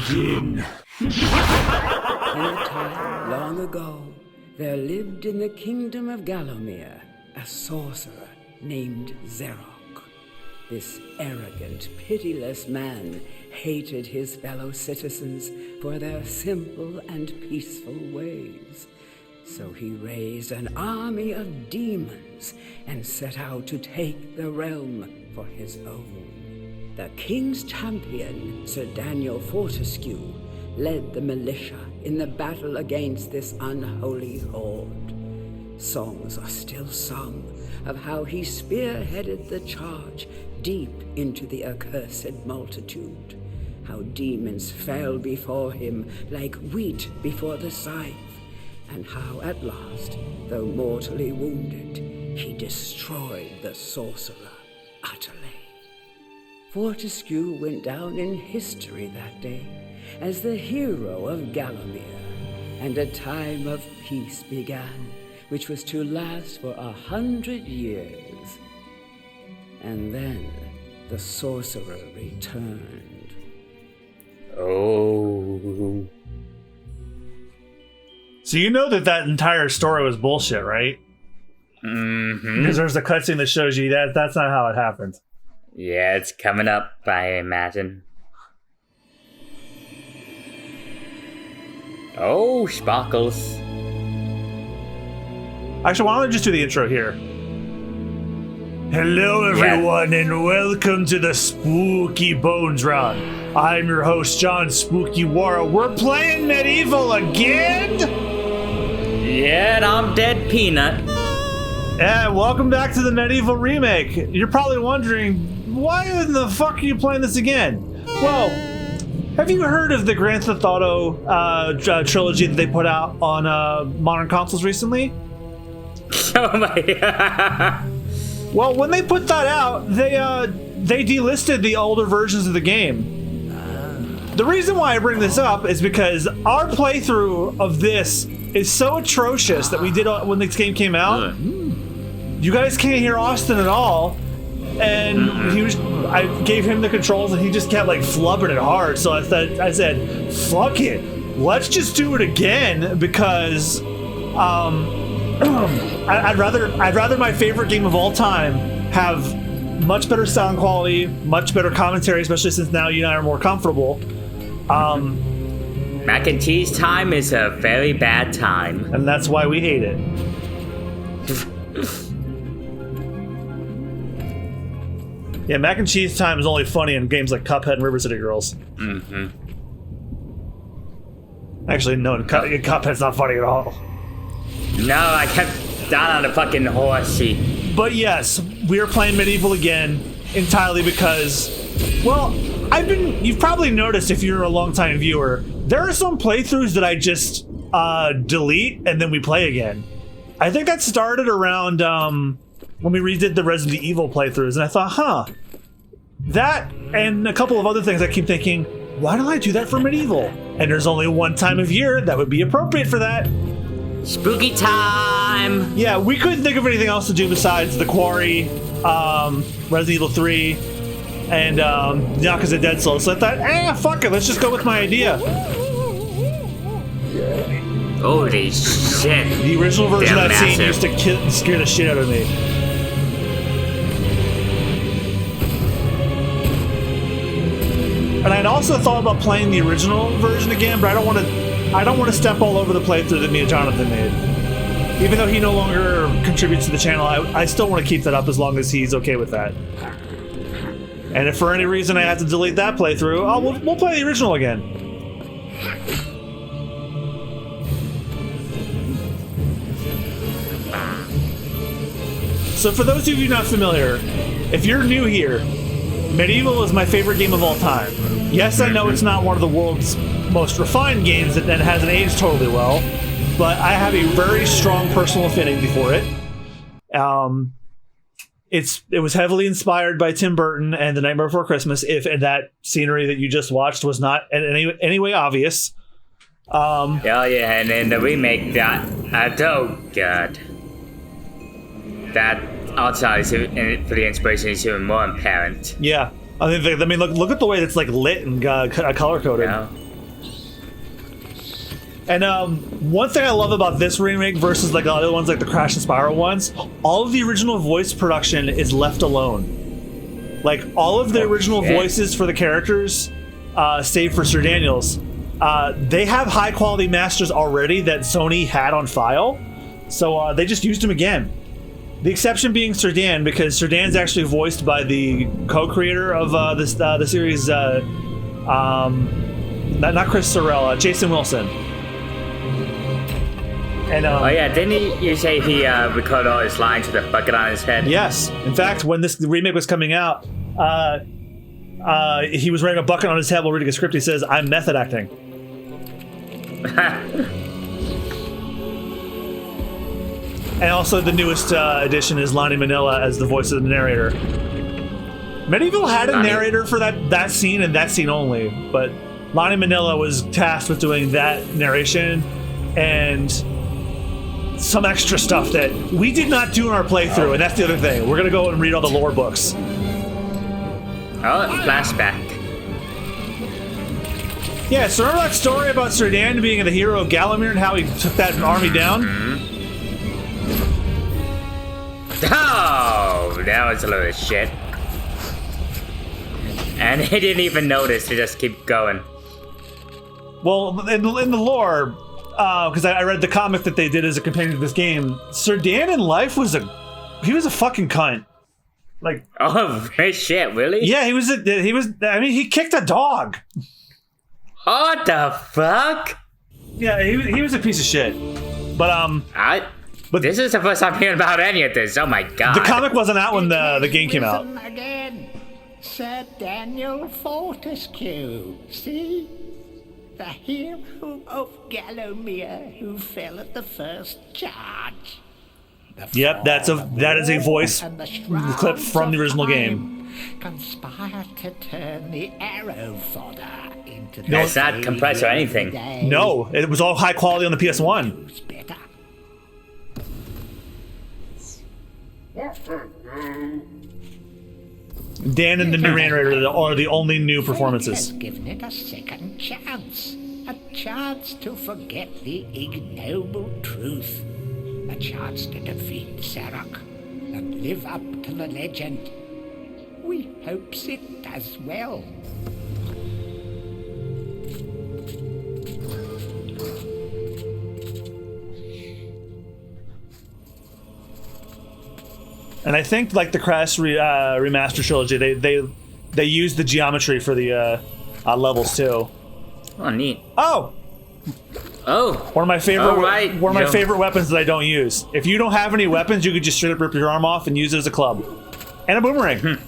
begin. In a time long ago, there lived in the kingdom of Gallowmere a sorcerer named Zerok. This arrogant, pitiless man hated his fellow citizens for their simple and peaceful ways. So he raised an army of demons and set out to take the realm for his own. The king's champion, Sir Daniel Fortesque, led the militia in the battle against this unholy horde. Songs are still sung of how he spearheaded the charge deep into the accursed multitude, how demons fell before him like wheat before the scythe, and how at last, though mortally wounded, he destroyed the sorcerer utterly. Fortesque went down in history that day as the hero of Gallowmere, and a time of peace began, which was to last for 100 years. And then the sorcerer returned. Oh. So you know that entire story was bullshit, right? Mm-hmm. Because there's a cutscene that shows you that that's not how it happened. Yeah, it's coming up, I imagine. Oh, sparkles. Actually, why don't I just do the intro here? Hello, everyone, and welcome to the Spooky Bones Run. I'm your host, John Spooky Wara. We're playing MediEvil again? Yeah, and I'm Dead Peanut. And welcome back to the MediEvil remake. You're probably wondering, why in the fuck are you playing this again? Well, have you heard of the Grand Theft Auto trilogy that they put out on modern consoles recently? Oh my god. Well, when they put that out, they delisted the older versions of the game. The reason why I bring this up is because our playthrough of this is so atrocious that we did when this game came out. You guys can't hear Austen at all, and I gave him the controls, and he just kept like flubbing it hard. So I said, "Fuck it, let's just do it again," because I'd rather my favorite game of all time have much better sound quality, much better commentary, especially since now you and I are more comfortable. Mac and cheese time is a very bad time. And that's why we hate it. Yeah, mac and cheese time is only funny in games like Cuphead and River City Girls. Mm-hmm. Actually, no, Cuphead's not funny at all. No, I kept down on the fucking horsey. But yes, we are playing MediEvil again entirely because, well, you've probably noticed if you're a longtime viewer, there are some playthroughs that I just delete and then we play again. I think that started around when we redid the Resident Evil playthroughs, and I thought, that and a couple of other things I keep thinking, why don't I do that for MediEvil? And there's only one time of year that would be appropriate for that. Spooky time! Yeah, we couldn't think of anything else to do besides The Quarry, Resident Evil 3, and Yakuza Dead Souls. So I thought, fuck it, let's just go with my idea. Holy shit. The original version of that scene massive. used to scare the shit out of me. And I'd also thought about playing the original version again, but I don't want to step all over the playthrough that me and Jonathan made. Even though he no longer contributes to the channel, I still want to keep that up as long as he's okay with that. And if for any reason I have to delete that playthrough, we'll play the original again. So for those of you not familiar, if you're new here, MediEvil is my favorite game of all time. Yes, I know it's not one of the world's most refined games and hasn't aged totally well, but I have a very strong personal affinity for it. It was heavily inspired by Tim Burton and The Nightmare Before Christmas, and that scenery that you just watched was not in any way obvious. Oh yeah, and then the remake oh god. That outside for the inspiration is even more apparent. Yeah, I mean, look at the way that's like lit and color coded. Yeah. And one thing I love about this remake versus like the other ones, like the Crash and Spyro ones, all of the original voice production is left alone. Like all of the original voices for the characters, save for Sir Daniel's, they have high quality masters already that Sony had on file, so they just used them again. The exception being Sir Dan, because Sir Dan's actually voiced by the co-creator of the series, not Chris Sorrell, Jason Wilson. And, oh yeah, didn't you say he recorded all his lines with a bucket on his head? Yes. In fact, when this remake was coming out, he was wearing a bucket on his head while reading a script. He says, "I'm method acting." And also the newest addition is Lonnie Manila as the voice of the narrator. MediEvil had a narrator for that scene and that scene only, but Lonnie Manila was tasked with doing that narration and some extra stuff that we did not do in our playthrough, and that's the other thing. We're gonna go and read all the lore books. Oh, flashback. Yeah, so remember that story about Sir Dan being the hero of Gallowmere and how he took that army down? Oh, that was a load of shit. And they didn't even notice, they just keep going. Well, in the lore, because I read the comic that they did as a companion to this game, Sir Dan in life was a fucking cunt. Like, oh shit, really? Yeah, he was. I mean, he kicked a dog. What the fuck? Yeah, he was a piece of shit. But but this is the first time hearing about any of this. Oh my god. The comic wasn't out when the game came out. Again, Sir Daniel Fortesque. See? The hero of Gallowmere who fell at the first charge. Yep, that is a voice clip from the original game. Conspired to turn the arrow fodder into the no, it's not compressed or anything. No, it was all high quality on the PS1. Dan and the new narrator are the only new performances. Given it a second chance. A chance to forget the ignoble truth. A chance to defeat Zarok and live up to the legend. We hopes it does well. And I think, like the Crash remaster trilogy, they used the geometry for the levels too. Oh, neat. Oh, one of my favorite my favorite weapons that I don't use. If you don't have any weapons, you could just straight up rip your arm off and use it as a club and a boomerang.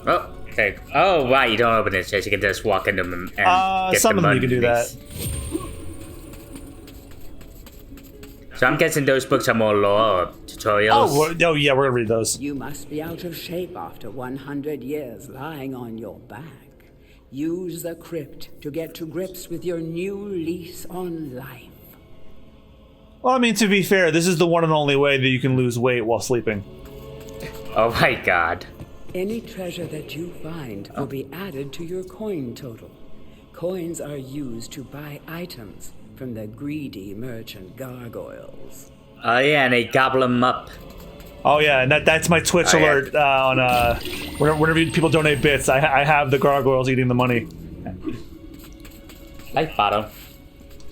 Oh, okay. Oh, right. You don't open it, so you can just walk into them and get some of them you can do that. So I'm guessing those books are more lore or tutorials. Oh yeah, we're gonna read those. You must be out of shape after 100 years lying on your back. Use the crypt to get to grips with your new lease on life. Well, I mean, to be fair, this is the one and only way that you can lose weight while sleeping. Oh my god. Any treasure that you find will be added to your coin total. Coins are used to buy items from the greedy merchant gargoyles. Oh yeah, and they gobble them up. Oh yeah, and that's my Twitch alert on whenever people donate bits, I have the gargoyles eating the money. Like bottom.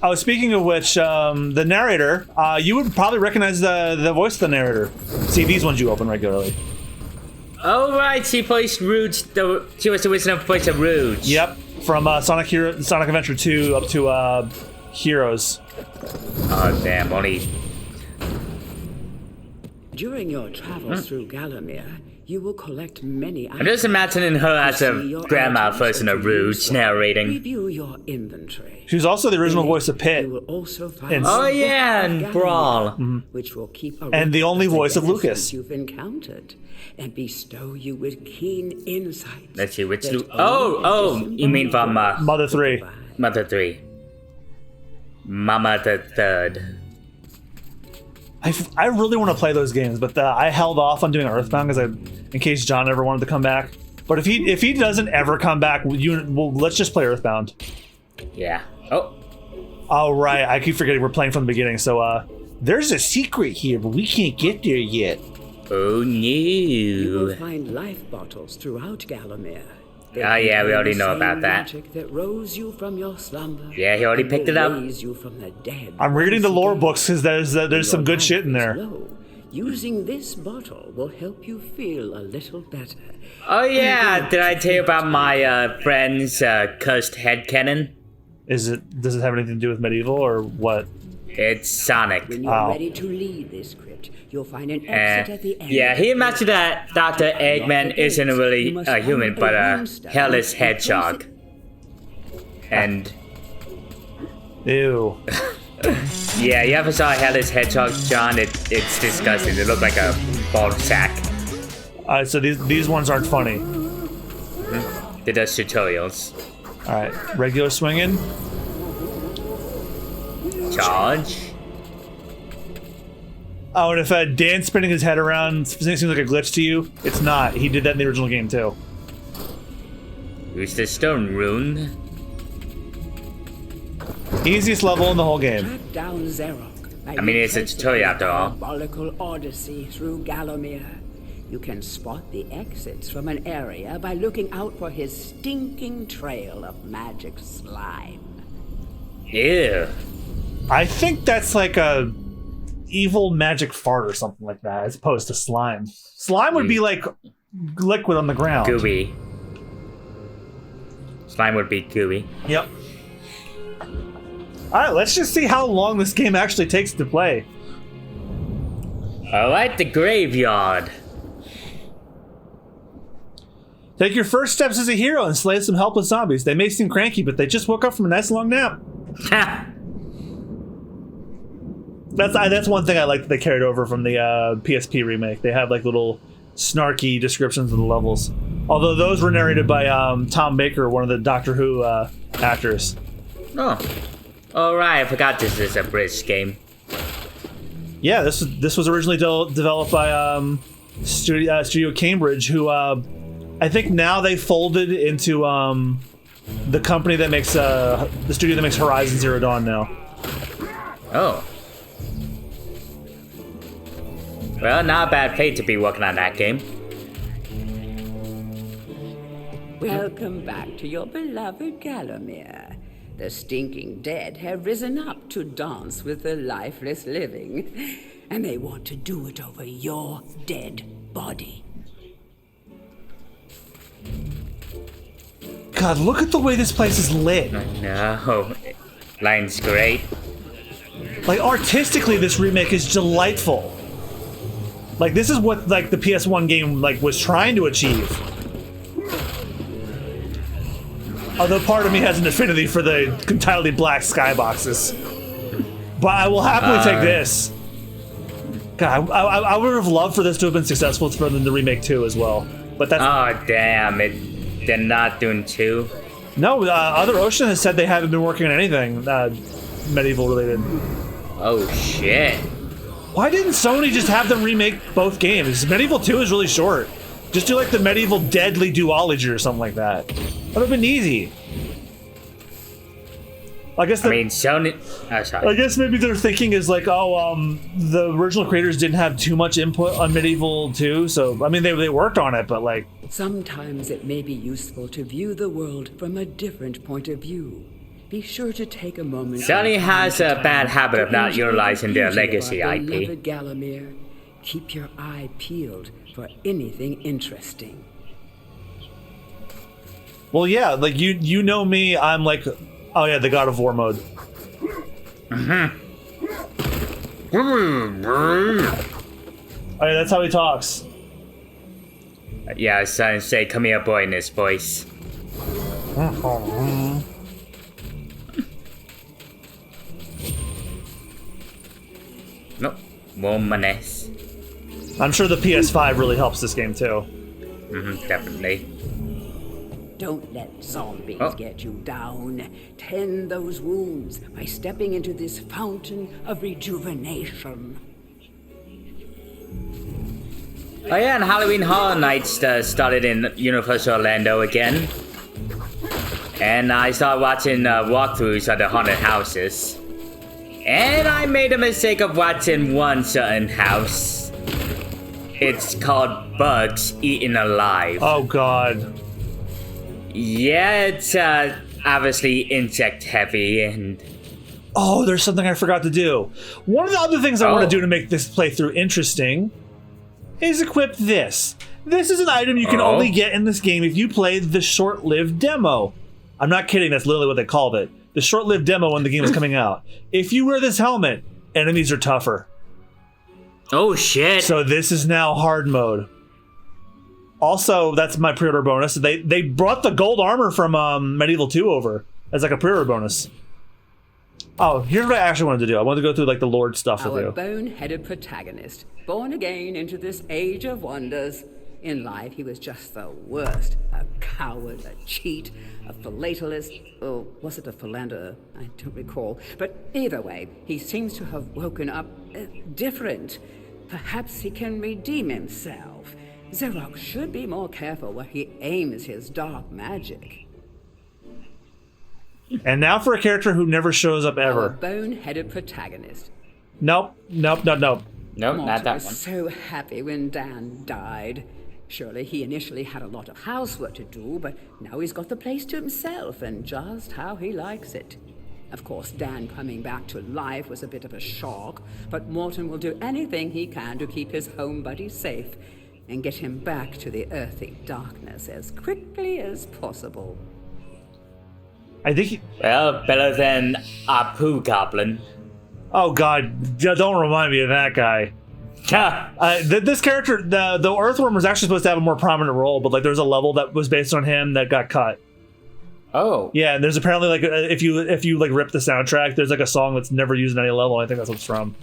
Oh, speaking of which, the narrator, you would probably recognize the voice of the narrator. See, these ones you open regularly. Oh right, she voiced Rouge. She was the original voice of Rouge. Yep, from Sonic Adventure 2 up to Heroes. Oh damn, only. During your travels through Gallowmere, you will collect many items. I'm just imagining her as a grandma version of Rouge narrating. Review your inventory. She was also the original voice of Pit. You will also find Oh yeah, and Brawl. which will keep And the only voice of Lucas. you've encountered and bestow you with keen insight. Let's see which. that Oh, only you mean from Mother 3. Mother 3. Mama the Third. I really want to play those games, but I held off on doing Earthbound because in case John ever wanted to come back. But if he doesn't ever come back, let's just play Earthbound. Yeah. Oh. Oh right, I keep forgetting we're playing from the beginning. So there's a secret here, but we can't get there yet. Oh no. You will find life bottles throughout Gallowmere. Oh yeah, we already know about that. Magic that rose you from your slumber. Yeah, he already picked it up. Raise you from the dead. I'm reading the lore books because there's some good shit in there. Using this bottle will help you feel a little better. Oh yeah, did I tell you about my friend's cursed headcanon? Does it have anything to do with MediEvil or what? It's Sonic. When you're ready to leave this crypt, you'll find an exit at the end. Yeah, he mentioned that Dr. Eggman isn't really a human, but a hairless hedgehog. And... Ew. Yeah, you ever saw a hairless hedgehog, John? It's disgusting. They look like a bald sack. Alright, so these ones aren't funny. They does tutorials. Alright, regular swinging. Charge. Oh, and if Dan spinning his head around seems like a glitch to you, it's not. He did that in the original game too. Use the stone rune. Easiest level in the whole game. Track down Xerox. I mean, it's a tutorial after all. Diabolical odyssey through Gallowmere. You can spot the exits from an area by looking out for his stinking trail of magic slime. Ew. I think that's like a evil magic fart or something like that, as opposed to slime. Slime would be like liquid on the ground. Gooey. Slime would be gooey. Yep. Alright, let's just see how long this game actually takes to play. Alright, the graveyard. Take your first steps as a hero and slay some helpless zombies. They may seem cranky, but they just woke up from a nice long nap. That's one thing I like that they carried over from the PSP remake. They have like little snarky descriptions of the levels. Although those were narrated by Tom Baker, one of the Doctor Who actors. Oh. Alright, I forgot this is a British game. Yeah, this was originally developed by Studio Cambridge, who I think now they folded into the company that makes the studio that makes Horizon Zero Dawn now. Oh. Well, not a bad fate to be working on that game. Welcome back to your beloved Gallowmere. The stinking dead have risen up to dance with the lifeless living, and they want to do it over your dead body. God, look at the way this place is lit. No. Line's great. Like, artistically, this remake is delightful. Like, this is what, like, the PS1 game, like, was trying to achieve. Although part of me has an affinity for the entirely black skyboxes. But I will happily take this. God, I would have loved for this to have been successful for them to remake 2 as well. But that's... Oh, damn. They're not doing 2? No, Other Ocean has said they haven't been working on anything MediEvil related. Oh, shit. Why didn't Sony just have them remake both games? MediEvil 2 is really short. Just do like the MediEvil Deadly Duology or something like that. That would have been easy. I guess Sony... Oh, sorry. I guess maybe their thinking is like, oh, the original creators didn't have too much input on MediEvil 2, so, I mean, they worked on it, but like... Sometimes it may be useful to view the world from a different point of view. Be sure to take a moment... Sony has a bad habit of not utilizing their legacy IP. Gallowmere. Keep your eye peeled for anything interesting. Well, yeah, like, you know me, I'm like... Oh yeah, the God of War mode. Oh yeah, that's how he talks. Yeah, I was trying to say, come here, boy, in his voice. Nope, womaness. I'm sure the PS5 really helps this game too. Definitely. Don't let zombies Oh. get you down. Tend those wounds by stepping into this fountain of rejuvenation. Oh yeah, and Halloween Horror Nights started in Universal Orlando again. And I started watching walkthroughs of the haunted houses. And I made a mistake of watching one certain house. It's called Bugs Eaten Alive. Oh god. Yeah, it's obviously insect heavy and... Oh, there's something I forgot to do. One of the other things I want to do to make this playthrough interesting is equip this. This is an item you can only get in this game if you play the short-lived demo. I'm not kidding, that's literally what they called it. The short-lived demo when the game was coming out. If you wear this helmet, enemies are tougher. Oh shit. So this is now hard mode. Also, that's my pre-order bonus. They brought the gold armor from MediEvil 2 over as like a pre-order bonus. Oh, here's what I actually wanted to do. I wanted to go through like the Lord stuff with you. Our bone-headed protagonist, born again into this age of wonders. In life, he was just the worst. A coward, a cheat, a philatelist, or was it a philanderer? I don't recall. But either way, he seems to have woken up different. Perhaps he can redeem himself. Xerox should be more careful where he aims his dark magic. And now for a character who never shows up Our ever. bone-headed protagonist. Nope. Nope, not that was one. so happy when Dan died. Surely he initially had a lot of housework to do, but now he's got the place to himself and just how he likes it. Of course, Dan coming back to life was a bit of a shock, but Morton will do anything he can to keep his home buddy safe and get him back to the earthy darkness as quickly as possible. I think Well, better than a poo goblin. oh god, don't remind me of that guy. This character, the Earthworm was actually supposed to have a more prominent role, but like there's a level that was based on him that got cut. Oh. Yeah, and there's apparently like if you like rip the soundtrack, there's like a song that's never used in any level. I think that's what it's from.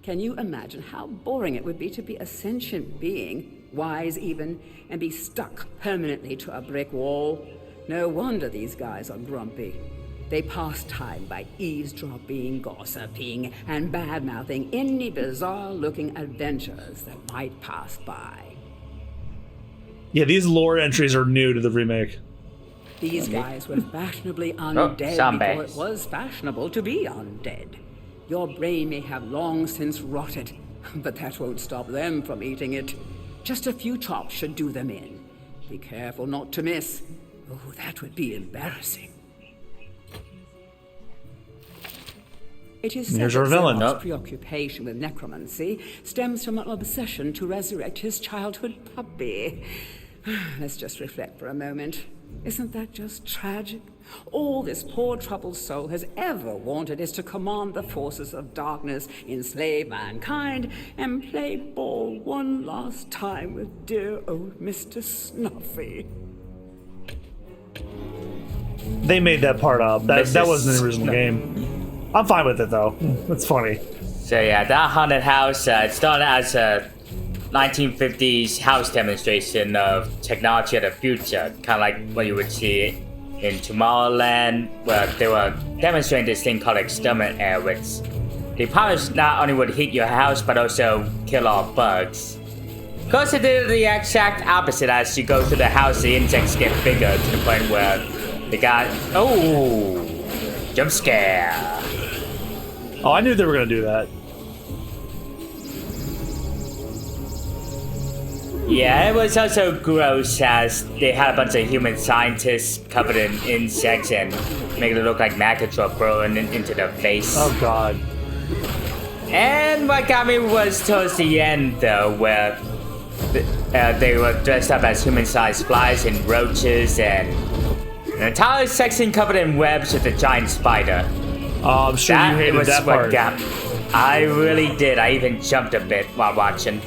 Can you imagine how boring it would be to be a sentient being, wise even, and be stuck permanently to a brick wall? No wonder these guys are grumpy. They pass time by eavesdropping, gossiping, and bad-mouthing any bizarre-looking adventures that might pass by. Yeah, these lore entries are new to the remake. These guys were fashionably undead before zombies. it was fashionable to be undead. Your brain may have long since rotted, but that won't stop them from eating it. Just a few chops should do them in. Be careful not to miss. Oh, that would be embarrassing. It is said Here's that our villain. Xerox's preoccupation with necromancy stems from an obsession to resurrect his childhood puppy. Let's just reflect for a moment. Isn't that just tragic? All this poor troubled soul has ever wanted is to command the forces of darkness, enslave mankind, and play ball one last time with dear old Mr. Snuffy. They made that part up. That wasn't the original No. game. I'm fine with it though. It's funny. So yeah, that haunted house started as a 1950s house demonstration of technology of the future, kind of like what you would see in Tomorrowland, where they were demonstrating this thing called exterminate air, which the powers not only would hit your house but also kill all bugs. Of course, it did the exact opposite. As you go through the house, the insects get bigger to the point where they got jump scare. Oh, I knew they were gonna do that. Yeah, it was also gross as they had a bunch of human scientists covered in insects and making it look like maggots were burrowing into their face. Oh god. And what got me was towards the end though, where they were dressed up as human-sized flies and roaches and an entire section covered in webs with a giant spider. Oh, I'm sure you hated that part. I really did. I even jumped a bit while watching.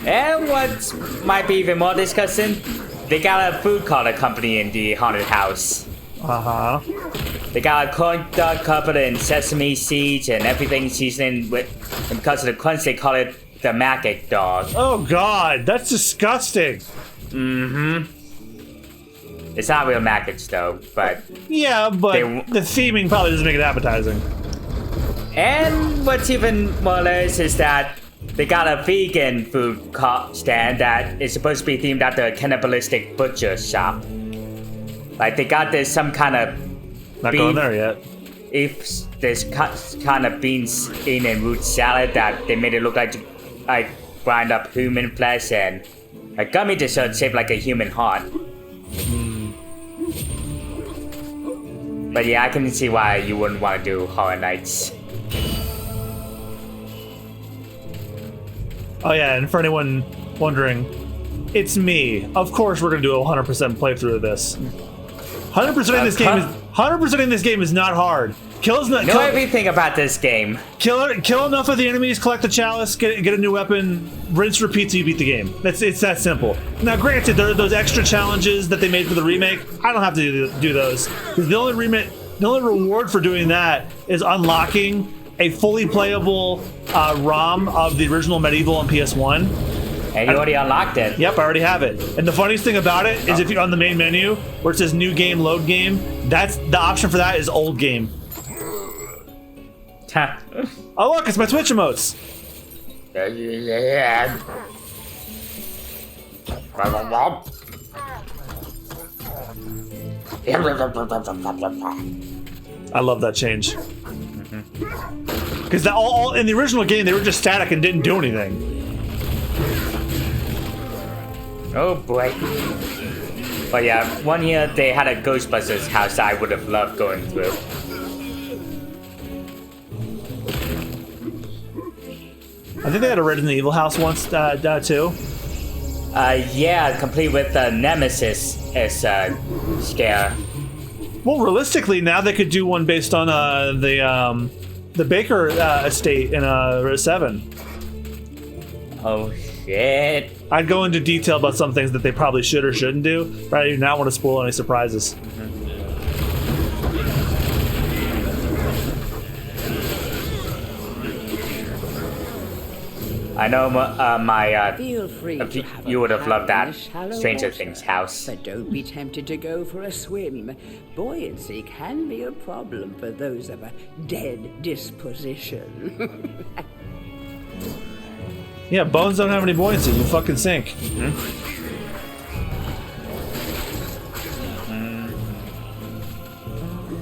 And what might be even more disgusting, they got a food color company in the haunted house. Uh-huh. They got a corn dog covered in sesame seeds and everything seasoned with, and because of the crunch, they call it the maggot dog. Oh god, that's disgusting. Mm-hmm. It's not real maggots though, but Yeah, but They- the theming probably doesn't make it appetizing. And what's even more hilarious is that they got a vegan food stand that is supposed to be themed after a cannibalistic butcher shop. Like they got this some kind of Not going there yet. if this kind of beans in and root salad that they made it look like grind up human flesh and a gummy dessert shaped like a human heart. But yeah, I can see why you wouldn't want to do Horror Nights. Oh yeah, and for anyone wondering, it's me. Of course, we're gonna do a 100% playthrough of this. 100% in this game is not hard. Know everything about this game. Kill enough of the enemies, collect the chalice, get a new weapon, rinse, repeat till you beat the game. It's that simple. Now, granted, there are those extra challenges that they made for the remake. I don't have to do those. The only reward for doing that is unlocking a fully playable ROM of the original MediEvil on PS1. And you already unlocked it. Yep, I already have it. And the funniest thing about it is if you're on the main menu where it says new game, load game, that's the option for that is old game. Oh look, it's my Twitch emotes. I love that change. Because all in the original game they were just static and didn't do anything. Oh boy. But yeah, one year they had a Ghostbusters house I would have loved going through. I think they had a Resident Evil house once too. Yeah, complete with Nemesis as scare. Well, realistically, now they could do one based on the Baker estate in 7. Oh shit. I'd go into detail about some things that they probably should or shouldn't do, but I do not want to spoil any surprises. I know Feel free to have you would have loved that shallow Stranger water, Things house. But don't be tempted to go for a swim. Buoyancy can be a problem for those of a dead disposition. Yeah, bones don't have any buoyancy. You fucking sink.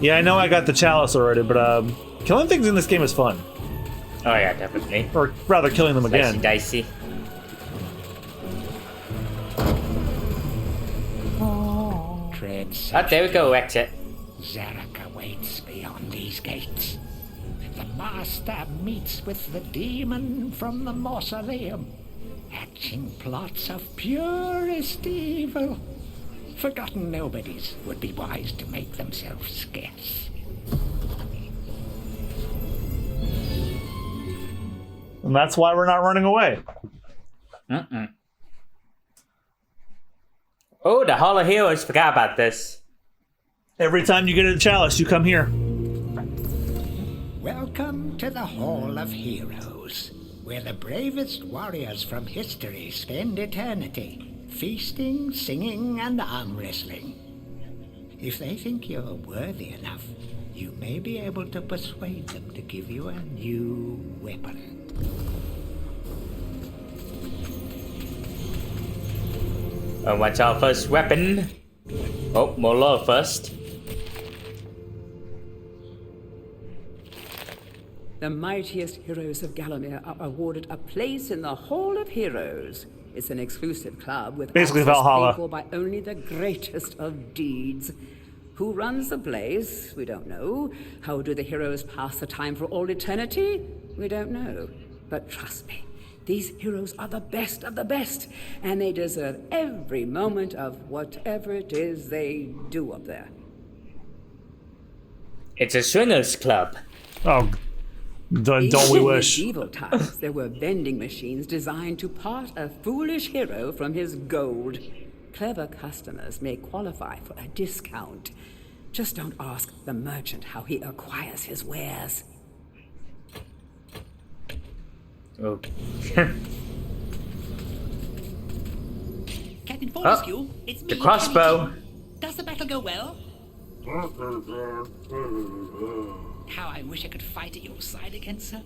Yeah, I know I got the chalice already, but killing things in this game is fun. Oh yeah, definitely. Or rather, killing them again. Dicey. Tread Oh, there we go, exit. Zarek awaits beyond these gates. The master meets with the demon from the mausoleum, hatching plots of purest evil. Forgotten nobodies would be wise to make themselves scarce. And that's why we're not running away. Oh, the Hall of Heroes, forgot about this. Every time you get a chalice, you come here. Welcome to the Hall of Heroes, where the bravest warriors from history spend eternity, feasting, singing, and arm wrestling. If they think you're worthy enough, you may be able to persuade them to give you a new weapon. What's our first weapon? Oh, more love first. The mightiest heroes of Gallowmere are awarded a place in the Hall of Heroes. It's an exclusive club with Basically access Valhalla. paid for by only the greatest of deeds. Who runs the place? We don't know. How do the heroes pass the time for all eternity? We don't know. But trust me, these heroes are the best of the best, and they deserve every moment of whatever it is they do up there. It's a swingers club. Oh, don't we wish? In medieval times, there were vending machines designed to part a foolish hero from his gold. Clever customers may qualify for a discount. Just don't ask the merchant how he acquires his wares. Oh. Captain Fortesque, it's me. The crossbow. Does the battle go well? How I wish I could fight at your side again, sir.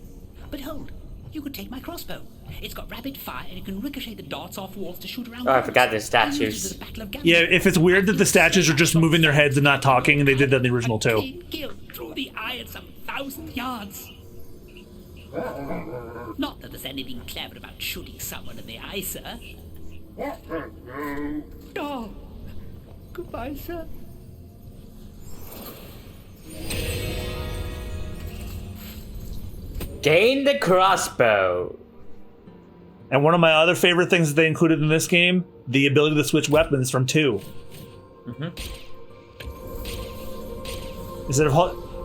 But hold, you could take my crossbow. It's got rapid fire and it can ricochet the darts off walls to shoot around. Oh, I forgot the statues. Yeah, if it's weird that the statues are just moving their heads and not talking, and they did that in the original too. Clean kill through the eye at some 1,000 yards. Not that there's anything clever about shooting someone in the eye, sir. Oh, goodbye, sir. Gain the crossbow. And one of my other favorite things that they included in this game, the ability to switch weapons from 2.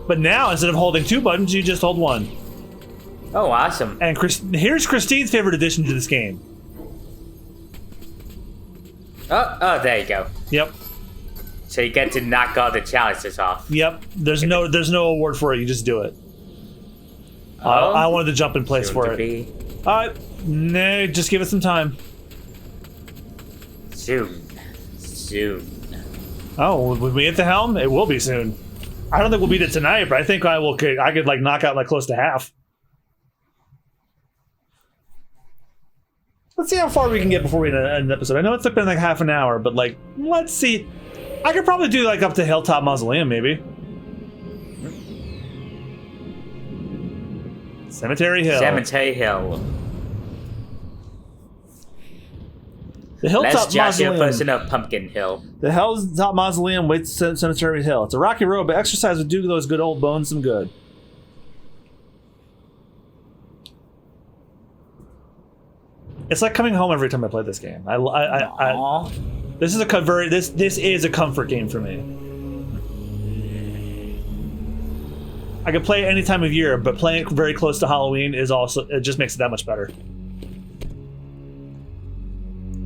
But now, instead of holding 2 buttons, you just hold 1. Oh, awesome. And here's Christine's favorite addition to this game. Oh, there you go. Yep. So you get to knock all the chalices off. Yep. There's no award for it. You just do it. I wanted to jump in place for it. No, just give it some time. Soon. Oh, when we hit the helm, it will be soon. I don't think we'll beat it tonight, but I think I could like knock out like close to half. Let's see how far we can get before we end an episode. I know it's been like half an hour, but like, let's see. I could probably do like up to Hilltop Mausoleum, maybe. Cemetery Hill. The Hilltop Let's judge your Mausoleum. person of Pumpkin Hill. The Hilltop Mausoleum waits Cemetery Hill. It's a rocky road, but exercise would do those good old bones some good. It's like coming home every time I play this game. This is a comfort game for me. I could play it any time of year, but playing it very close to Halloween it just makes it that much better.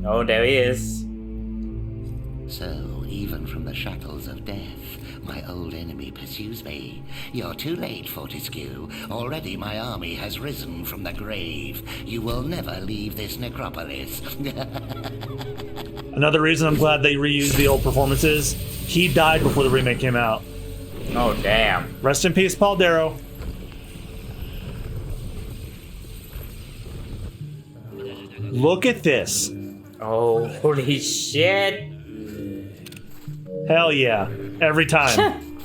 Oh, there he is. So, even from the shackles of death, my old enemy pursues me. You're too late, Fortesque. Already my army has risen from the grave. You will never leave this necropolis. Another reason I'm glad they reused the old performances, he died before the remake came out. Oh, damn. Rest in peace, Paul Darrow. Look at this. Oh, holy shit. Hell yeah. Every time.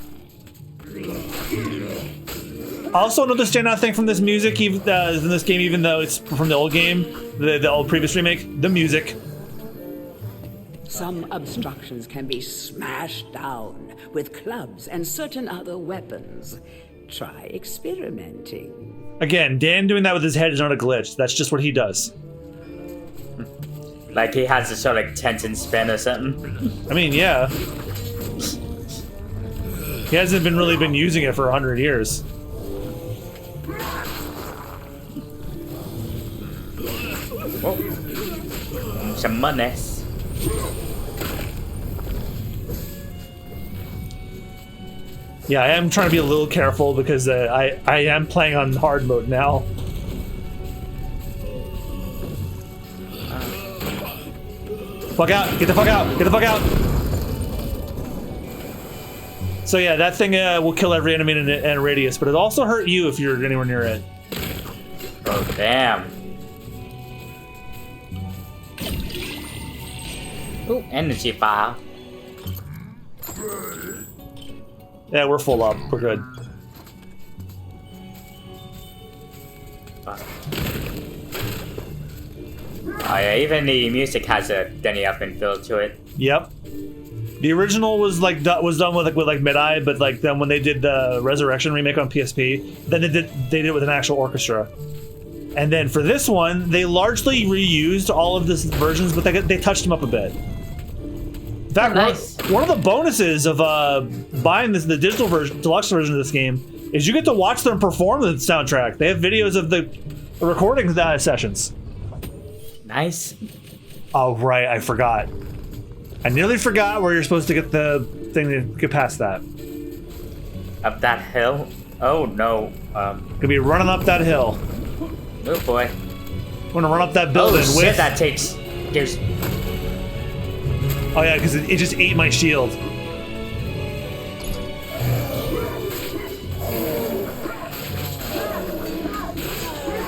Also, another standout thing from this music, in this game, even though it's from the old game, the old previous remake, the music. Some obstructions can be smashed down with clubs and certain other weapons. Try experimenting. Again, Dan doing that with his head is not a glitch. That's just what he does. Like he has to sort of like tense and spin or something. I mean, yeah. He hasn't really been using it for 100 years. Whoa. Some money. Yeah, I am trying to be a little careful because I am playing on hard mode now. Fuck out! Get the fuck out! Get the fuck out! So yeah, that thing will kill every enemy in a radius, but it also hurt you if you're anywhere near it. Oh, damn. Ooh, energy fire. Yeah, we're full up. We're good. Oh yeah, even the music has a Daniel feel to it. Yep. The original was done with MediEvil, but like then when they did the Resurrection remake on PSP, then they did it with an actual orchestra. And then for this one, they largely reused all of the versions, but they touched them up a bit. In fact, nice. one of the bonuses of buying the digital version, deluxe version of this game, is you get to watch them perform the soundtrack. They have videos of the recording sessions. Nice. Oh right, I forgot. I nearly forgot where you're supposed to get the thing to get past that. Up that hill? Oh no. Gonna be running up that hill. Oh boy. I'm gonna run up that building Oh shit, that takes... There's... Oh yeah, because it just ate my shield.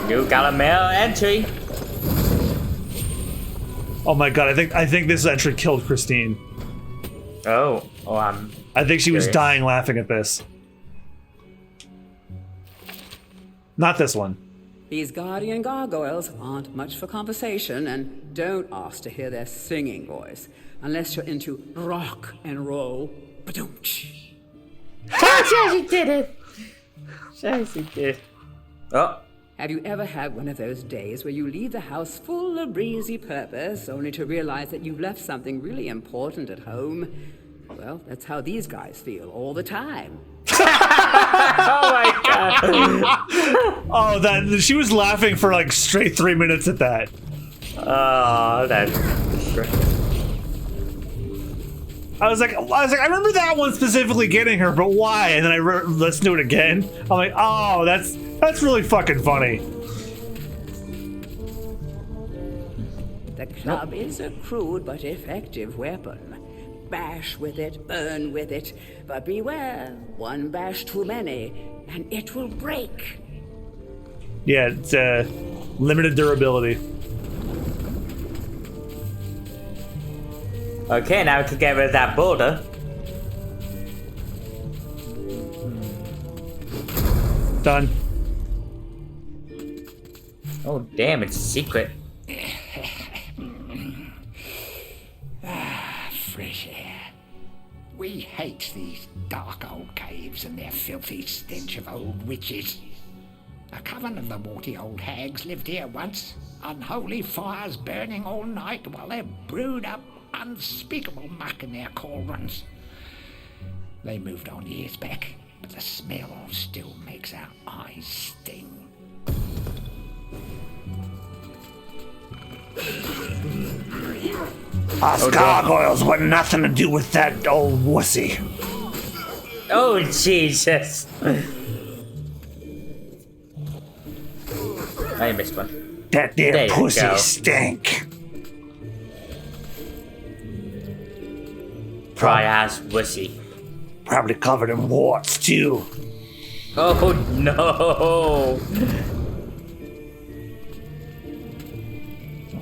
You got a mail entry. Oh my god, I think this entry killed Christine. I think she was curious. dying laughing at this. Not this one. These guardian gargoyles aren't much for conversation, and don't ask to hear their singing voice unless you're into rock and roll. Ba-doom-tsh. She did it. She did. Oh. Have you ever had one of those days where you leave the house full of breezy purpose only to realize that you've left something really important at home? Well, that's how these guys feel all the time. Oh my god. Oh, that she was laughing for like straight 3 minutes at that. Oh, that's I was like, I remember that one specifically getting her, but why? And then I listened to it again. I'm like, oh, that's really fucking funny. The club is a crude but effective weapon. Bash with it, burn with it, but beware, one bash too many, and it will break. Yeah, it's limited durability. okay. Now we can get rid of that boulder. Done. Oh damn! It's secret. Fresh air. We hate these dark old caves and their filthy stench of old witches. A coven of the warty old hags lived here once, unholy fires burning all night while they brewed up unspeakable muck in their cauldrons. They moved on years back, but the smell still makes our eyes sting. Us gargoyles want nothing to do with that old wussy. Oh Jesus! I missed one. That there There you pussy go. stink. Dry ass wussy. Probably covered in warts too. Oh no!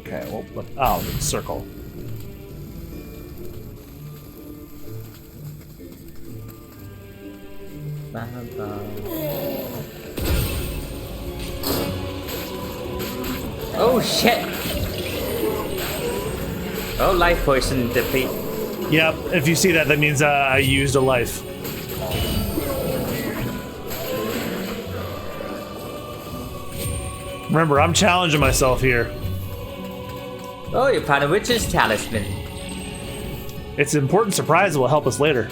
Okay, well, circle. Oh shit! Oh, life poison defeat. Yep, if you see that, that means I used a life. Remember, I'm challenging myself here. Oh, you found a witch's talisman. It's an important surprise that will help us later.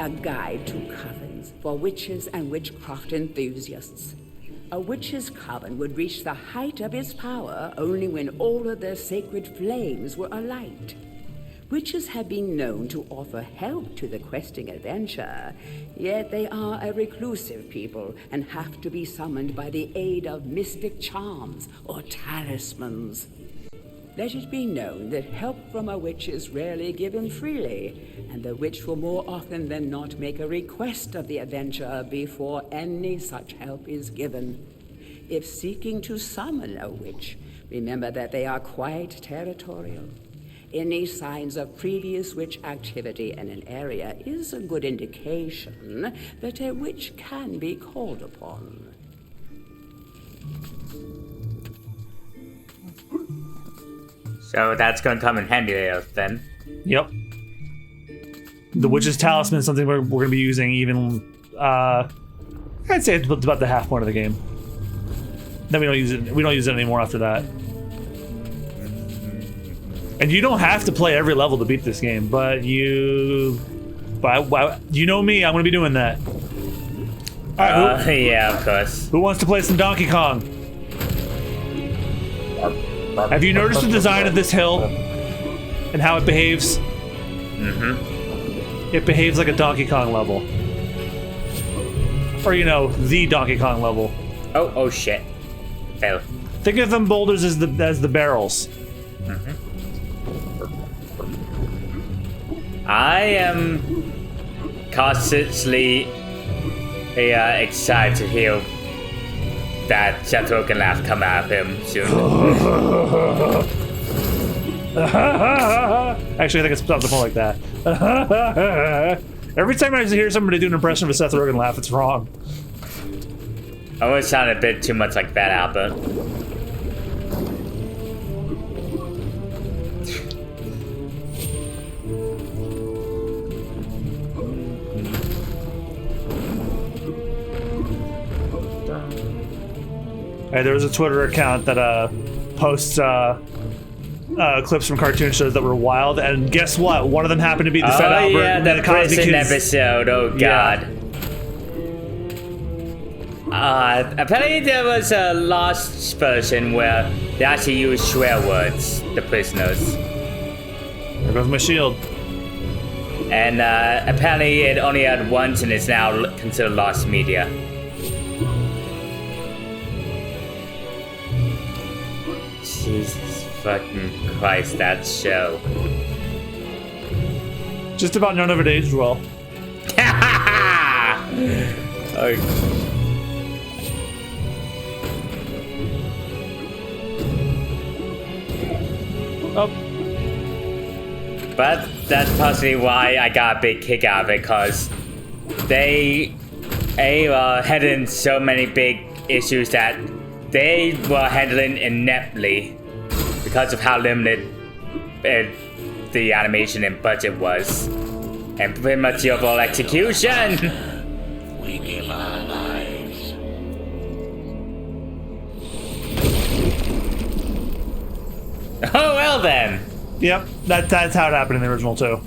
A guide to covens for witches and witchcraft enthusiasts. A witch's coven would reach the height of its power only when all of their sacred flames were alight. Witches have been known to offer help to the questing adventurer, yet they are a reclusive people and have to be summoned by the aid of mystic charms or talismans. Let it be known that help from a witch is rarely given freely, and the witch will more often than not make a request of the adventurer before any such help is given. If seeking to summon a witch, remember that they are quite territorial. Any signs of previous witch activity in an area is a good indication that a witch can be called upon. So that's gonna come in handy later then. Yep. The Witch's Talisman is something we're going to be using even, I'd say it's about the half point of the game. Then we don't use it anymore after that. And you don't have to play every level to beat this game, but you know me, I'm going to be doing that. All right, Yeah, of course. who wants to play some Donkey Kong? Have you noticed the design of this hill and how it behaves? Mm-hmm. It behaves like a Donkey Kong level. Or, the Donkey Kong level. Oh shit. Fail. Think of them boulders as the barrels. I am cautiously excited to hear that Seth Rogen laugh come out of him soon. Actually, I think it's something more like that. Every time I hear somebody do an impression of a Seth Rogen laugh, it's wrong. Almost sounded a bit too much like Fat Albert. Hey, there was a Twitter account that posts clips from cartoon shows that were wild, and guess what? One of them happened to be the Fat Albert yeah, the prison episode. Oh god. Apparently there was a lost version where they actually used swear words, the prisoners. There goes my shield. And apparently it only had once and is now considered lost media. Jesus fucking Christ, that show. Just about none of it aged well. Oh. Oh. But that's possibly why I got a big kick out of it, because they had in so many big issues that they were handling ineptly because of how limited the animation and budget was, and pretty much the overall execution. We give our lives. Oh well then. Yep, that's how it happened in the original too.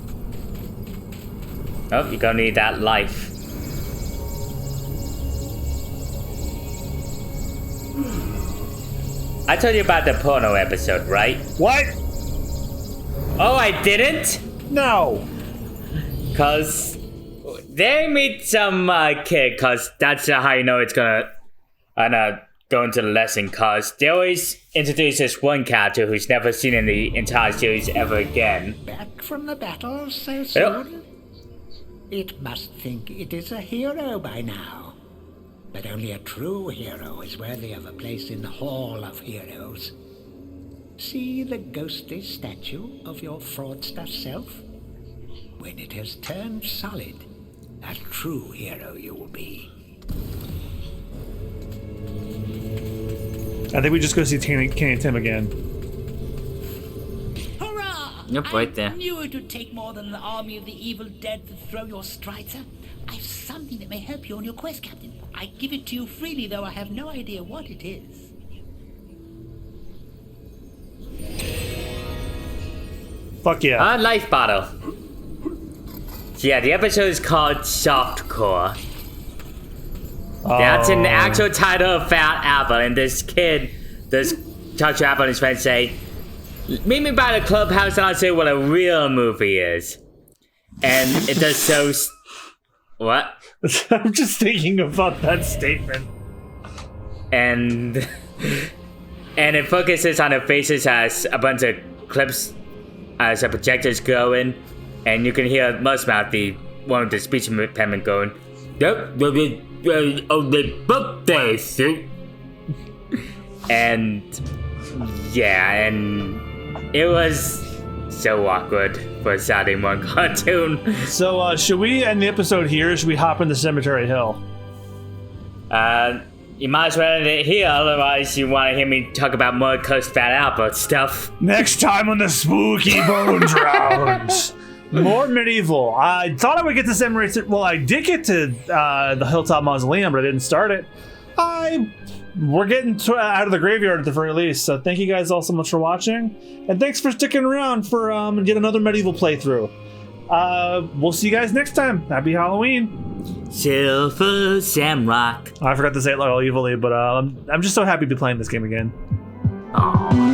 Oh, you're gonna need that life. I told you about the porno episode, right? What? Oh, I didn't? No. Cause they meet some kid, cause that's how you know it's gonna go into the lesson, cause they always introduce this one character who's never seen in the entire series ever again. Back from the battle so soon? It must think it is a hero by now. But only a true hero is worthy of a place in the Hall of Heroes. See the ghostly statue of your fraudster self? When it has turned solid, a true hero you will be. I think we just go see Kenny and Tim again. Hurrah! Yep, right there. I knew it would take more than an army of the evil dead to throw your strider. I've something that may help you on your quest, Captain. I give it to you freely, though I have no idea what it is. Fuck yeah. A life bottle. So yeah, the episode is called Softcore. That's an actual title of Fat Apple, and this kid, this Touch Apple and his friends say, meet me by the clubhouse and I'll say what a real movie is. And it does so... What? I'm just thinking about that statement. And it focuses on the faces as a bunch of clips as the projectors going, and you can hear Muskmouth, the one with the speech impediment, going, "Yep, on the birthday suit." And yeah, and it was so awkward for a Saturday morning cartoon. So, should we end the episode here, or should we hop into Cemetery Hill? You might as well end it here, otherwise you want to hear me talk about more cursed Fat Albert stuff. Next time on the Spooky Bones Rounds. More MediEvil. I thought I would get to Cemetery... Well, I did get to the Hilltop Mausoleum, but I didn't start it. We're getting out of the graveyard at the very least, so thank you guys all so much for watching, and thanks for sticking around for yet another MediEvil playthrough. We'll see you guys next time. Happy Halloween. Silver Samrock. I forgot to say it all evilly, but I'm just so happy to be playing this game again. Aww.